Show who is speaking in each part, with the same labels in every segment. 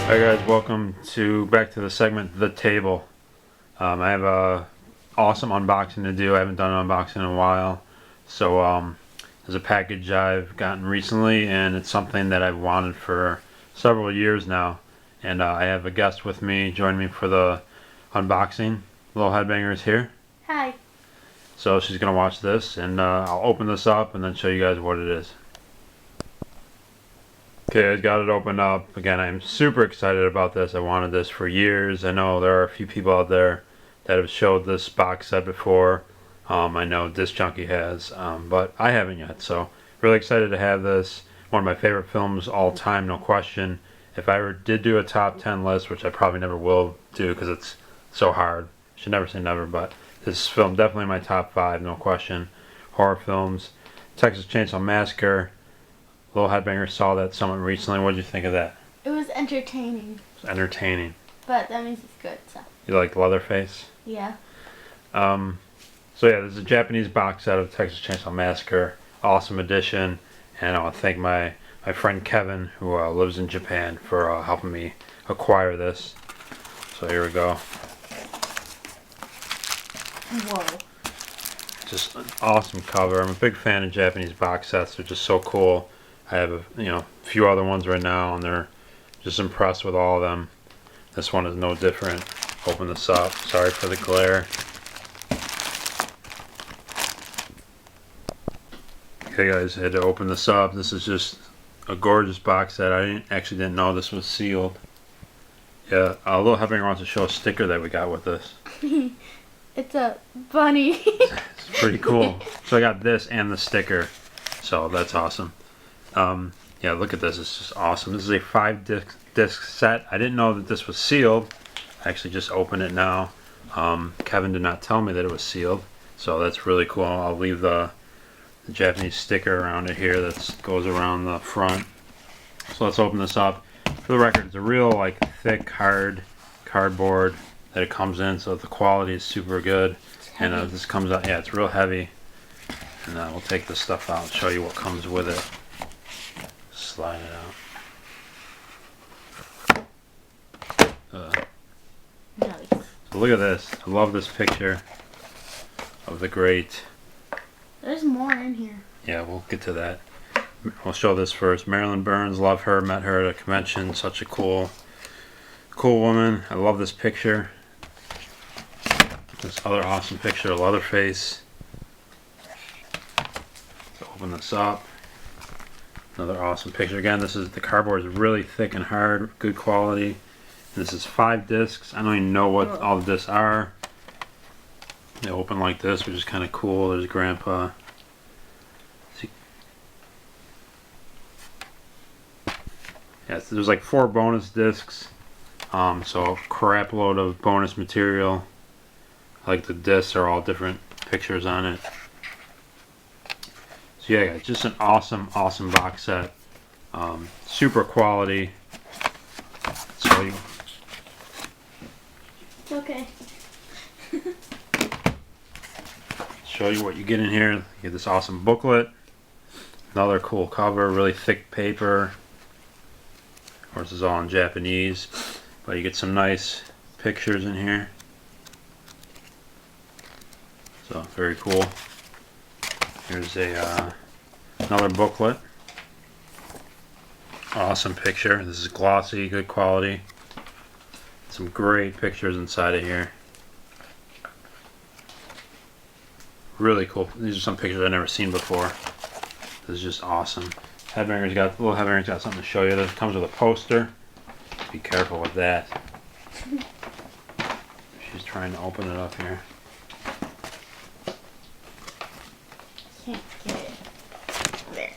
Speaker 1: Hi guys, welcome back to the segment The Table. I have a awesome unboxing to do. I haven't done an unboxing in a while. So there's a package I've gotten recently, and it's something that I've wanted for several years now. And I have a guest with me, joining me for the unboxing. Little Headbanger is here.
Speaker 2: Hi.
Speaker 1: So she's going to watch this, and I'll open this up and then show you guys what it is. Okay, I got it opened up. Again, I'm super excited about this. I wanted this for years. I know there are a few people out there that have showed this box set before. I know Disc Junkie has, but I haven't yet. So really excited to have this. One of my favorite films all time, no question. If I ever did do a top 10 list, which I probably never will do because it's so hard. Should never say never, but this film definitely my top 5, no question. Horror films. Texas Chainsaw Massacre. Little Headbanger saw that somewhat recently. What did you think of that?
Speaker 2: It was entertaining.
Speaker 1: It's entertaining.
Speaker 2: But that means it's good, so.
Speaker 1: You like Leatherface?
Speaker 2: Yeah.
Speaker 1: So yeah, there's a Japanese box set of Texas Chainsaw Massacre. Awesome edition. And I want to thank my friend Kevin, who lives in Japan, for helping me acquire this. So here we go.
Speaker 2: Whoa.
Speaker 1: Just an awesome cover. I'm a big fan of Japanese box sets. They're just so cool. I have a few other ones right now, and they're just impressed with all of them. This one is no different. Open this up. Sorry for the glare. Okay guys, I had to open this up. This is just a gorgeous box set. I actually didn't know this was sealed. Yeah, Little Headbanger wants to show a sticker that we got with this.
Speaker 2: It's a bunny.
Speaker 1: It's pretty cool. So I got this and the sticker. So that's awesome. Yeah, look at this. It's just awesome. This is a 5-disc set. I didn't know that this was sealed. I actually just opened it now. Kevin did not tell me that it was sealed. So that's really cool. I'll leave the Japanese sticker around it here that goes around the front. So let's open this up. For the record, it's a real thick, hard cardboard that it comes in, so the quality is super good. And this comes out, yeah, it's real heavy. And we'll take this stuff out and show you what comes with it. Slide it out.
Speaker 2: Nice.
Speaker 1: So look at this. I love this picture of the great.
Speaker 2: There's more in here.
Speaker 1: Yeah, we'll get to that. I'll show this first. Marilyn Burns, love her, met her at a convention. Such a cool woman. I love this picture. This other awesome picture of Leatherface. So open this up. Another awesome picture. Again, the cardboard is really thick and hard, good quality. And this is 5 discs. I don't even know what all the discs are. They open like this, which is kind of cool. There's Grandpa. See? Yeah, so there's 4 bonus discs. So a crap load of bonus material. The discs are all different pictures on it. So yeah, guys, just an awesome box set. Super quality. So
Speaker 2: It's okay.
Speaker 1: show you what you get in here. You get this awesome booklet. Another cool cover, really thick paper. Of course, it's all in Japanese, but you get some nice pictures in here. So very cool. Here's another booklet. Awesome picture. This is glossy, good quality. Some great pictures inside of here. Really cool. These are some pictures I've never seen before. This is just awesome. Little Headbanger's got something to show you. This comes with a poster. Be careful with that. She's trying to open it up here.
Speaker 2: Can't get it. There.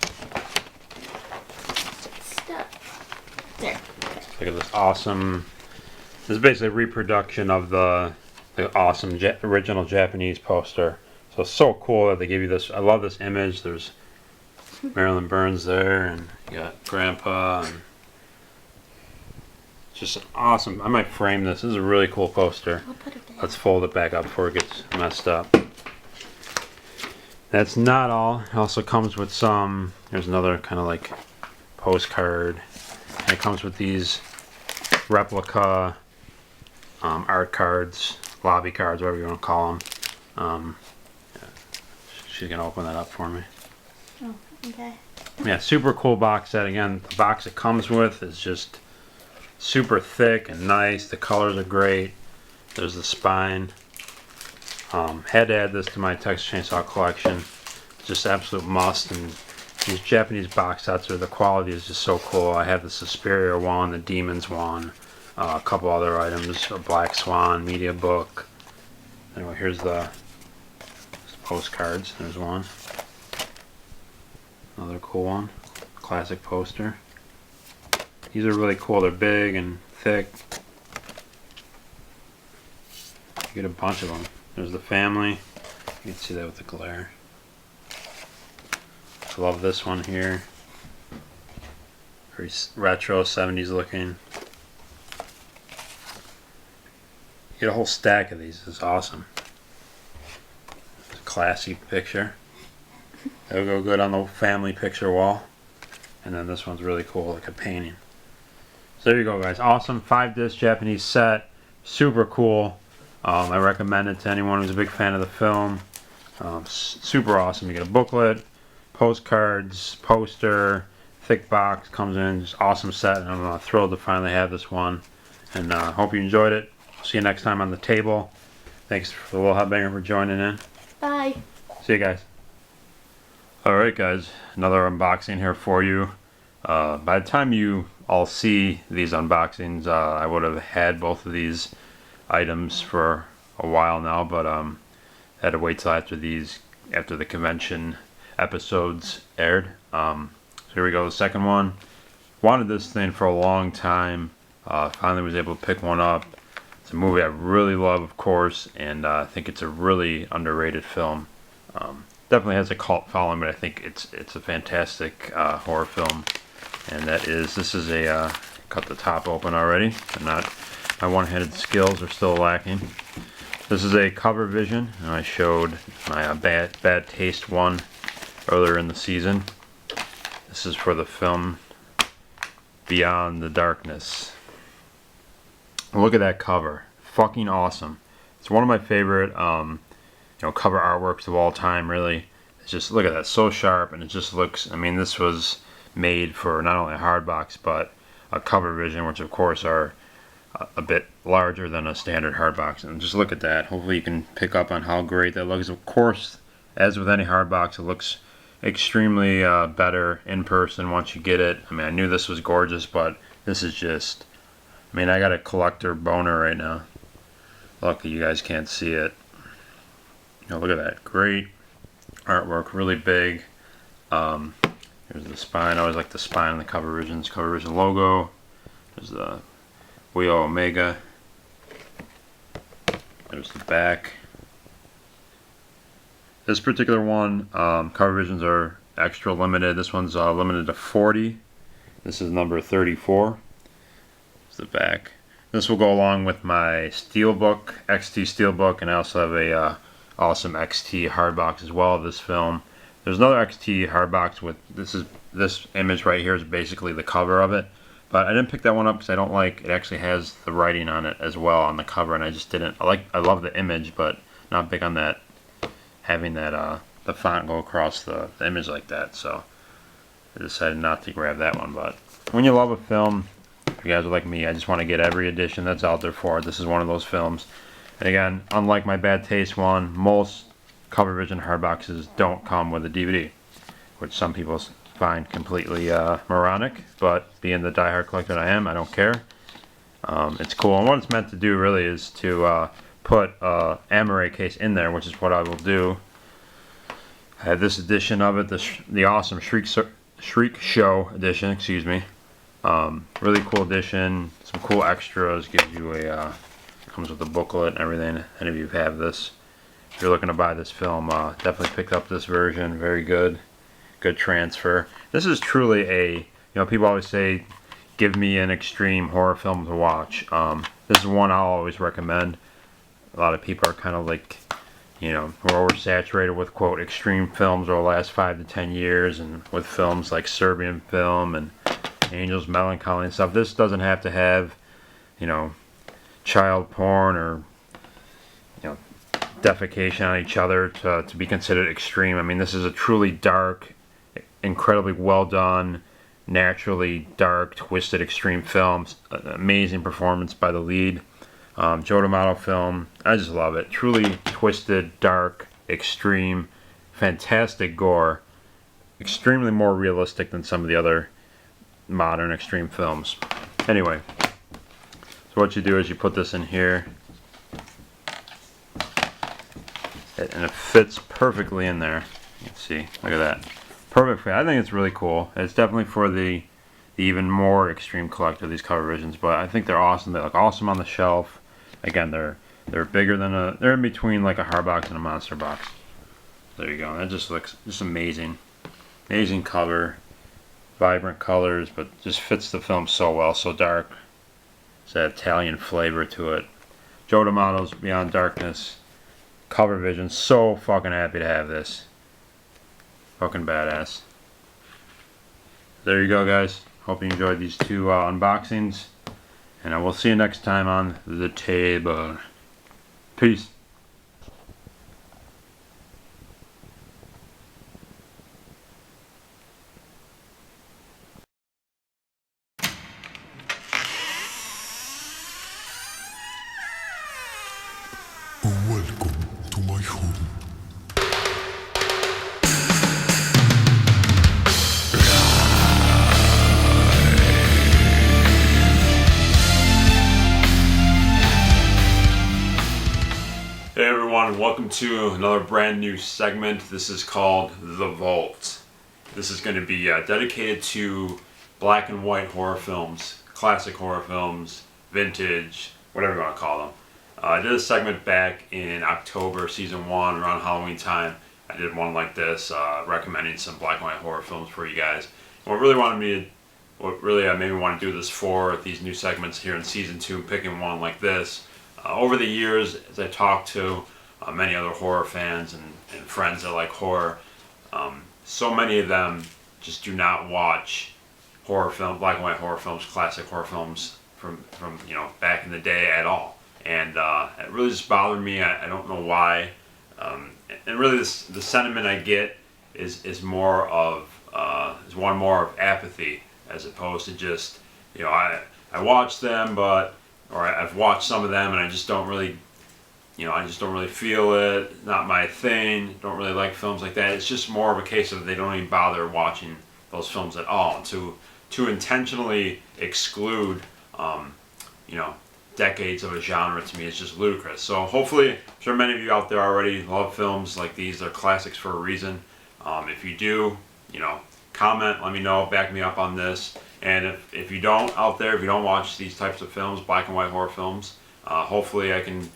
Speaker 2: It's stuck. There. Okay.
Speaker 1: Look at this awesome. This is basically a reproduction of the awesome original Japanese poster. So cool that they give you this. I love this image. There's Marilyn Burns there, and you got Grandpa, and just an awesome. I might frame this. This is a really cool poster.
Speaker 2: I'll put it down.
Speaker 1: Let's fold it back up before it gets messed up. That's not all. It also comes with some. There's another kind of postcard, and it comes with these replica art cards, lobby cards, whatever you want to call them. She's gonna open that up for me.
Speaker 2: Oh, okay.
Speaker 1: Yeah, super cool box set. Again, the box it comes with is just super thick and nice. The colors are great. There's the spine. Had to add this to my Texas Chainsaw collection. Just absolute must. And these Japanese box sets, the quality is just so cool. I have the Suspiria one, the Demons one, a couple other items, a Black Swan media book. Anyway, here's the postcards. There's one. Another cool one. Classic poster. These are really cool. They're big and thick. You get a bunch of them. There's the family. You can see that with the glare. I love this one here. Very retro 70s looking. You get a whole stack of these. It's awesome. It's a classy picture. That'll go good on the family picture wall. And then this one's really cool, like a painting. So there you go, guys. Awesome 5-disc Japanese set. Super cool. I recommend it to anyone who's a big fan of the film. Super awesome. You get a booklet, postcards, poster, thick box, comes in, just awesome set. And I'm thrilled to finally have this one. And hope you enjoyed it. See you next time on the table. Thanks for the Little Headbanger for joining in.
Speaker 2: Bye.
Speaker 1: See you guys. Alright guys, another unboxing here for you. By the time you all see these unboxings, I would have had both of these items for a while now, but had to wait till after the convention episodes aired. So here we go, the second one. Wanted this thing for a long time. Finally was able to pick one up. It's a movie I really love, of course, and I think it's a really underrated film. Definitely has a cult following, but I think it's a fantastic horror film. And this is a cut the top open already. And not my one-handed skills are still lacking. This is a cover vision, and I showed my bad taste one earlier in the season. This is for the film Beyond the Darkness. Look at that cover, fucking awesome. It's one of my favorite cover artworks of all time, really. It's just, look at that, so sharp, and it just looks, I mean, this was made for not only a hardbox, but a cover vision, which of course are a bit larger than a standard hardbox. And just look at that. Hopefully you can pick up on how great that looks. Of course, as with any hardbox, it looks extremely better in person once you get it. I mean, I knew this was gorgeous, but this is just, I mean, I got a collector boner right now. Lucky you guys can't see it. Look at that, great artwork, really big. Here's the spine. I always like the spine on the cover visions. Cover vision logo. There's the Wheel Omega. There's the back. This particular one, cover visions are extra limited. This one's limited to 40. This is number 34. There's the back. This will go along with my Steelbook, XT Steelbook, and I also have a awesome XT hardbox as well of this film. There's another XT hardbox with this image right here is basically the cover of it, but I didn't pick that one up because I don't like it. Actually has the writing on it as well on the cover, and I just didn't. I love the image, but not big on that, having that the font go across the image like that. So I decided not to grab that one. But when you love a film, if you guys are like me, I just want to get every edition that's out there for it. This is one of those films. And again, unlike my bad taste one, most cover vision hardboxes don't come with a DVD, which some people find completely moronic, but being the diehard collector I am, I don't care. It's cool, and what it's meant to do really is to put a Amaray case in there, which is what I will do. I have this edition of it, the awesome Shriek Show edition, excuse me. Really cool edition, some cool extras, gives you a comes with a booklet and everything. Any of you have this, if you're looking to buy this film, definitely pick up this version. Very good transfer. This is truly a, people always say give me an extreme horror film to watch. This is one I'll always recommend. A lot of people are kind of like, we're oversaturated with quote extreme films over the last 5 to 10 years, and with films like Serbian Film and Angel's Melancholy and stuff. This doesn't have to have you know, child porn or, you know, defecation on each other to be considered extreme. I mean, this is a truly dark, incredibly well done, naturally dark, twisted, extreme film. An amazing performance by the lead. Joe D'Amato film. I just love it. Truly twisted, dark, extreme, fantastic gore. Extremely more realistic than some of the other modern extreme films. Anyway, so what you do is you put this in here, and it fits perfectly in there. You can see, look at that. Perfect fit. I think it's really cool. It's definitely for the even more extreme collector, these cover visions, but I think they're awesome. They look awesome on the shelf. Again, they're bigger than they're in between like a hard box and a monster box. There you go. That just looks just amazing. Amazing cover, vibrant colors, but just fits the film so well. So dark. It's that Italian flavor to it. Joe D'Amato's Beyond Darkness cover vision. So fucking happy to have this. Fucking badass. There you go, guys. Hope you enjoyed these two unboxings. And I will see you next time on the table. Peace.
Speaker 3: Welcome to my home.
Speaker 1: Hey everyone, welcome to another brand new segment. This is called The Vault. This is going to be dedicated to black and white horror films, classic horror films, vintage, whatever you want to call them. I did a segment back in October, season 1, around Halloween time. I did one like this, recommending some black and white horror films for you guys. And what really made me want to do this for these new segments here in season 2, picking one like this. Over the years, as I talked to many other horror fans and friends that like horror, so many of them just do not watch horror film, black and white horror films, classic horror films from back in the day at all. And it really just bothered me. I don't know why. And really, the sentiment I get is one more of apathy, as opposed to just I watch them, or I've watched some of them and I just don't really feel it. Not my thing. Don't really like films like that. It's just more of a case of they don't even bother watching those films at all. And to intentionally exclude, decades of a genre, to me is just ludicrous. So hopefully, I'm sure many of you out there already love films like these. They're classics for a reason. If you do, comment, let me know, back me up on this. And if you don't out there, if you don't watch these types of films, black and white horror films, hopefully I can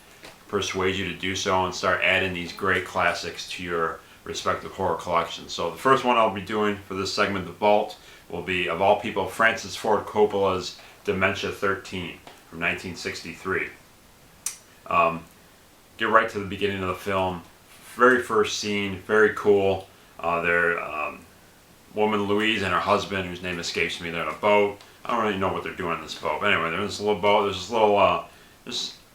Speaker 1: persuade you to do so and start adding these great classics to your respective horror collections. So the first one I'll be doing for this segment, The Vault, will be, of all people, Francis Ford Coppola's Dementia 13 from 1963. Get right to the beginning of the film. Very first scene, very cool. Woman Louise and her husband, whose name escapes me, they're on a boat. I don't really know what they're doing on this boat. But anyway, there's this little boat. There's this little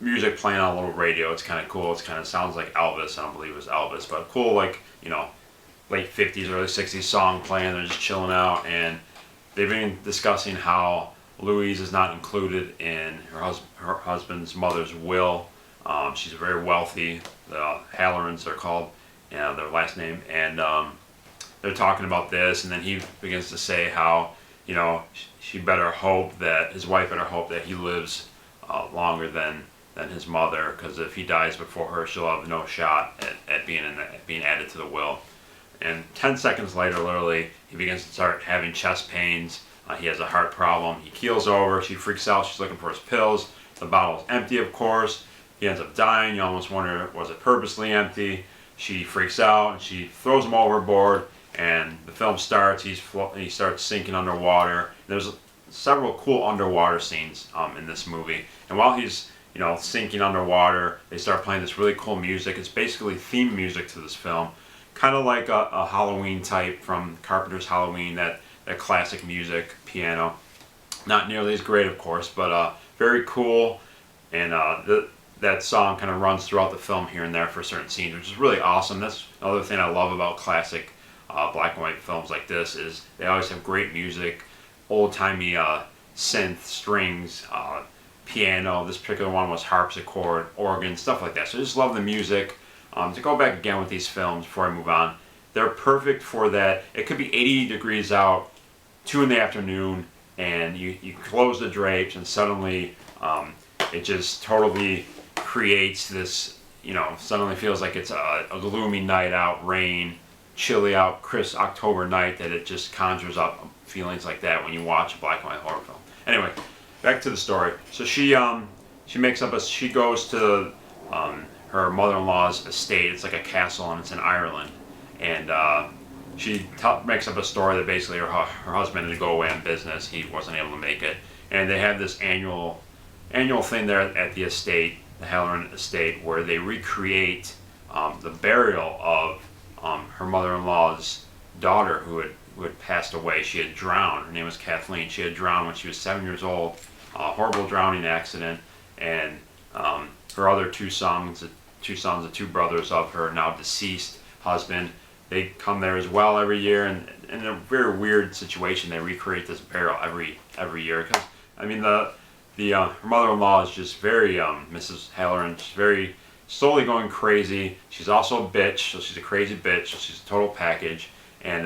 Speaker 1: music playing on a little radio. It's kind of cool. It kind of sounds like Elvis. I don't believe it was Elvis, but cool, like late 50s, early 60s song playing. They're just chilling out, and they've been discussing how Louise is not included in her husband's mother's will. She's very wealthy. The Hallerans are called, their last name, and they're talking about this, and then he begins to say how, she better hope that, his wife better hope that he lives longer than his mother, because if he dies before her, she'll have no shot at being added to the will. And 10 seconds later, literally, he begins to start having chest pains. He has a heart problem. He keels over. She freaks out. She's looking for his pills. The bottle is empty, of course. He ends up dying. You almost wonder, was it purposely empty? She freaks out, and she throws him overboard. And the film starts. He starts sinking underwater. There's several cool underwater scenes in this movie. And while he's sinking underwater, they start playing this really cool music. It's basically theme music to this film, kind of like a Halloween type from Carpenter's Halloween. That classic music, piano. Not nearly as great, of course, but very cool. And that song kind of runs throughout the film here and there for certain scenes, which is really awesome. That's another thing I love about classic black and white films like this is they always have great music, old-timey synth, strings, piano. This particular one was harpsichord, organ, stuff like that. So I just love the music. To go back again with these films before I move on, they're perfect for that. It could be 80 degrees out, 2 in the afternoon, and you close the drapes and suddenly it just totally creates this, suddenly feels like it's a gloomy night out, rain, chilly out, crisp October night, that it just conjures up feelings like that when you watch a black and white horror film. Anyway, back to the story. So she goes to her mother-in-law's estate. It's like a castle and it's in Ireland. And she makes up a story that basically her husband had to go away on business. He wasn't able to make it. And they have this annual thing there at the estate, the Halloran estate, where they recreate the burial of her mother-in-law's daughter who had passed away. She had drowned. Her name was Kathleen. She had drowned when she was 7 years old. A horrible drowning accident. And her other two sons, the two brothers of her now deceased husband, they come there as well every year, and in a very weird situation, they recreate this burial every year. Because I mean, her mother-in-law is just very Mrs. Halloran, just very slowly going crazy. She's also a bitch, so she's a crazy bitch. So she's a total package. And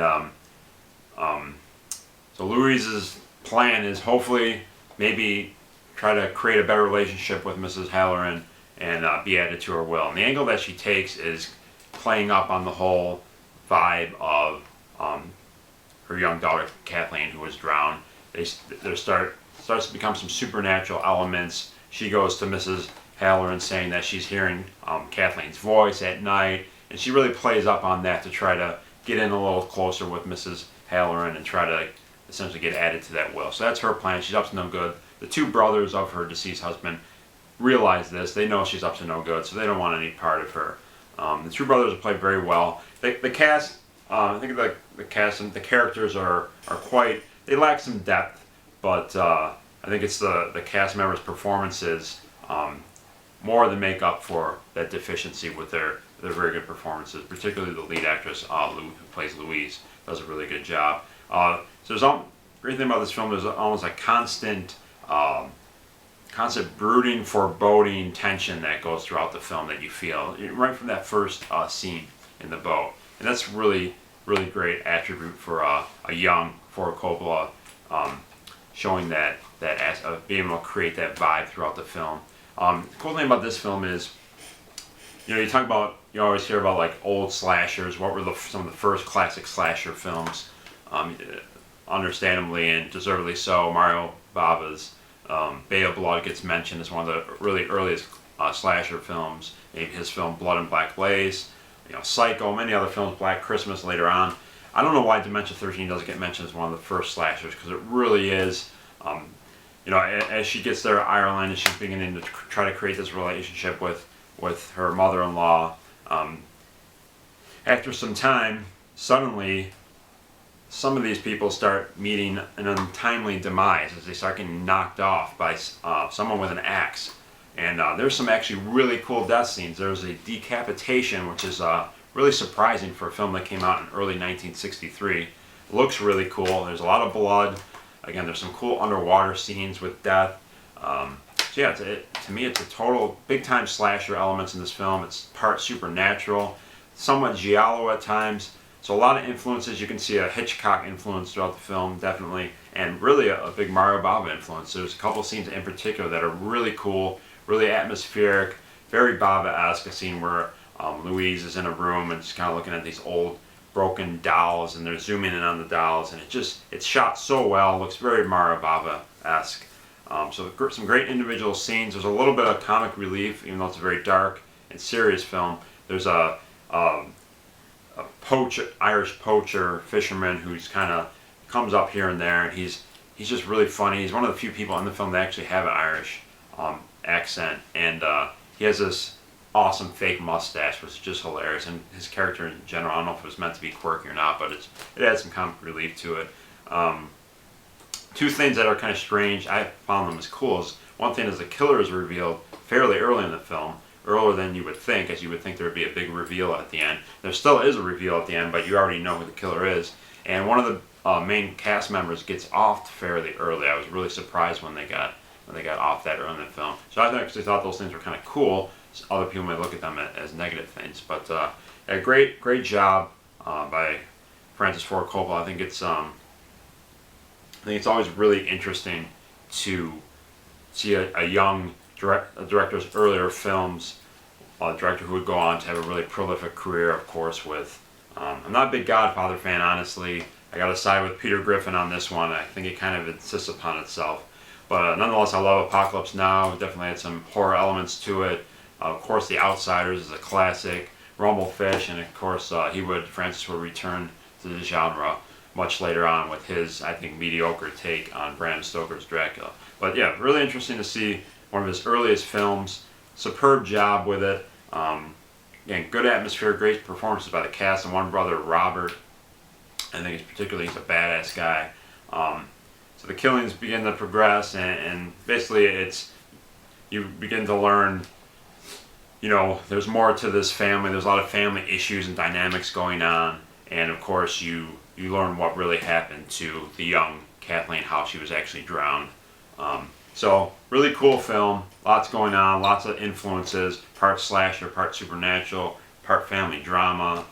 Speaker 1: so Louise's plan is hopefully maybe try to create a better relationship with Mrs. Halloran and be added to her will. And the angle that she takes is playing up on the whole vibe of her young daughter Kathleen, who was drowned. There starts to become some supernatural elements. She goes to Mrs. Halloran saying that she's hearing Kathleen's voice at night, and she really plays up on that to try to get in a little closer with Mrs. Halloran and try to essentially get added to that will. So that's her plan. She's up to no good. The two brothers of her deceased husband realize this. They know she's up to no good, so they don't want any part of her. The two brothers have played very well. The cast, I think the cast and the characters are quite, they lack some depth, but I think it's the cast members' performances more than make up for that deficiency with their very good performances, particularly the lead actress, who plays Louise, does a really good job. So there's great thing about this film, there's almost a constant brooding, foreboding tension that goes throughout the film that you feel right from that first scene in the boat, and that's really great attribute for a young Ford Coppola, showing that being able to create that vibe throughout the film. The cool thing about this film is, you always hear about like old slashers. What were some of the first classic slasher films? Understandably and deservedly so, Mario Bava's Bay of Blood gets mentioned as one of the really earliest slasher films. Maybe his film Blood and Black Lace, Psycho, many other films, Black Christmas later on. I don't know why Dimension 13 doesn't get mentioned as one of the first slashers, because it really is. As she gets there to Ireland and she's beginning to try to create this relationship with her mother-in-law, after some time, suddenly some of these people start meeting an untimely demise as they start getting knocked off by someone with an axe. And there's some actually really cool death scenes. There's a decapitation, which is really surprising for a film that came out in early 1963. It looks really cool. There's a lot of blood. Again, there's some cool underwater scenes with death. So yeah, to me, it's a total big-time slasher elements in this film. It's part supernatural, somewhat giallo at times. So a lot of influences. You can see a Hitchcock influence throughout the film, definitely, and really a big Mario Bava influence. There's a couple scenes in particular that are really cool, really atmospheric, very Bava-esque. A scene where Louise is in a room and just kind of looking at these old broken dolls, and they're zooming in on the dolls, and it's shot so well. Looks very Mario Bava-esque. So some great individual scenes. There's a little bit of comic relief, even though it's a very dark and serious film. There's a Irish poacher fisherman who's kind of comes up here and there, and he's just really funny. He's one of the few people in the film that actually have an Irish accent, and he has this awesome fake mustache, which is just hilarious. And his character in general, I don't know if it was meant to be quirky or not, but it adds some comic relief to it. two things that are kind of strange, I found them as cool, is one thing is the killer is revealed fairly early in the film, earlier than you would think, as you would think there would be a big reveal at the end. There still is a reveal at the end, but you already know who the killer is. And one of the main cast members gets off fairly early. I was really surprised when they got off that early in the film. So I actually thought those things were kind of cool. Other people might look at them as negative things, but a great job by Francis Ford Coppola. I think it's always really interesting to see a young director's earlier films, a director who would go on to have a really prolific career, of course, with I'm not a big Godfather fan, honestly. I gotta side with Peter Griffin on this one. I think it kind of insists upon itself. But nonetheless, I love Apocalypse Now. It definitely had some horror elements to it. Of course, The Outsiders is a classic. Rumblefish, and of course, Francis would return to the genre much later on with his, I think, mediocre take on Bram Stoker's Dracula. But yeah, really interesting to see one of his earliest films. Superb job with it. Again, good atmosphere, great performances by the cast, and one brother, Robert. I think he's a badass guy. So the killings begin to progress, and basically you begin to learn, there's more to this family. There's a lot of family issues and dynamics going on, and of course you learn what really happened to the young Kathleen, how she was actually drowned. So really cool film, lots going on, lots of influences, part slasher, part supernatural, part family drama.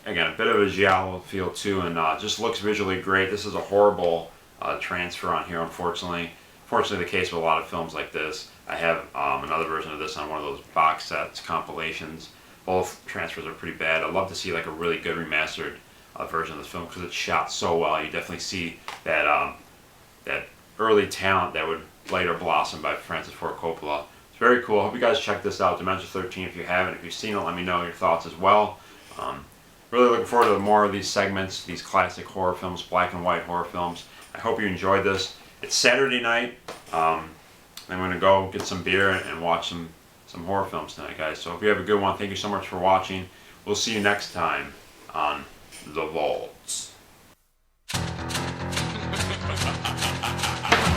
Speaker 1: Again, a bit of a giallo feel too, and just looks visually great. This is a horrible transfer on here, unfortunately. Fortunately, the case with a lot of films like this. I have another version of this on one of those box sets, compilations. Both transfers are pretty bad. I'd love to see like a really good remastered version of this film because it's shot so well. You definitely see that that early talent that would later blossom by Francis Ford Coppola. It's very cool. I hope you guys check this out, Dimension 13, if you haven't. If you've seen it, let me know your thoughts as well. Really looking forward to more of these segments, these classic horror films, black and white horror films. I hope you enjoyed this. It's Saturday night. I'm going to go get some beer and watch some horror films tonight, guys. So hope you have a good one. Thank you so much for watching. We'll see you next time on The Vaults.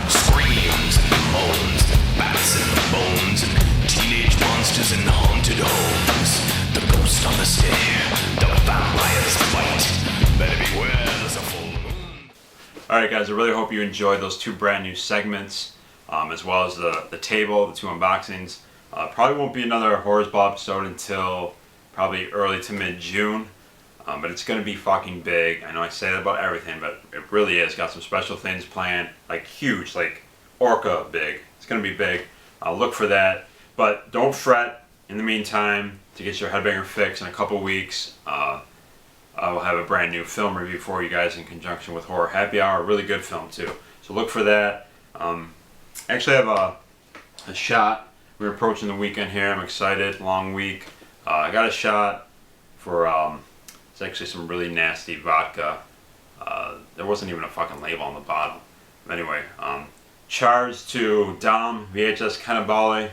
Speaker 4: Screams and moans, bats and bones, and teenage monsters in haunted homes. The ghost on the stair, the vampires bite. Better beware, there's a full moon.
Speaker 1: Alright guys, I really hope you enjoyed those two brand new segments, as well as the table, the two unboxings. Probably won't be another Horrors Ball episode until probably early to mid-June. But it's going to be fucking big. I know I say that about everything, but it really is. Got some special things planned, like huge, like Orca big. It's going to be big. Look for that. But don't fret. In the meantime, to get your headbanger fix in a couple weeks, I will have a brand new film review for you guys in conjunction with Horror Happy Hour. A really good film too. So look for that. Actually, I have a shot. We're approaching the weekend here. I'm excited. Long week. I got a shot for it's actually some really nasty vodka. There wasn't even a fucking label on the bottle. Anyway, Charles to Dom, VHS Cannibale,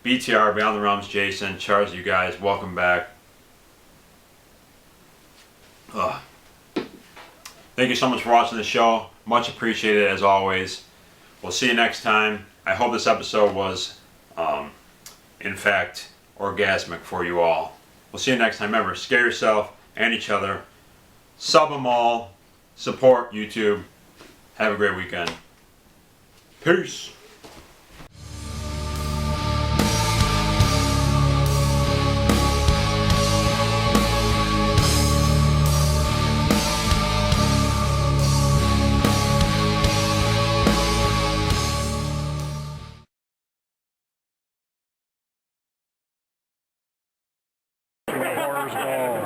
Speaker 1: BTR, Beyond the Realms, Jason, Charles, you guys, welcome back. Thank you so much for watching the show. Much appreciated as always. We'll see you next time. I hope this episode was, in fact, orgasmic for you all. We'll see you next time. Remember, scare yourself and each other. Sub them all. Support YouTube. Have a great weekend. Peace.
Speaker 5: Horrors Ball.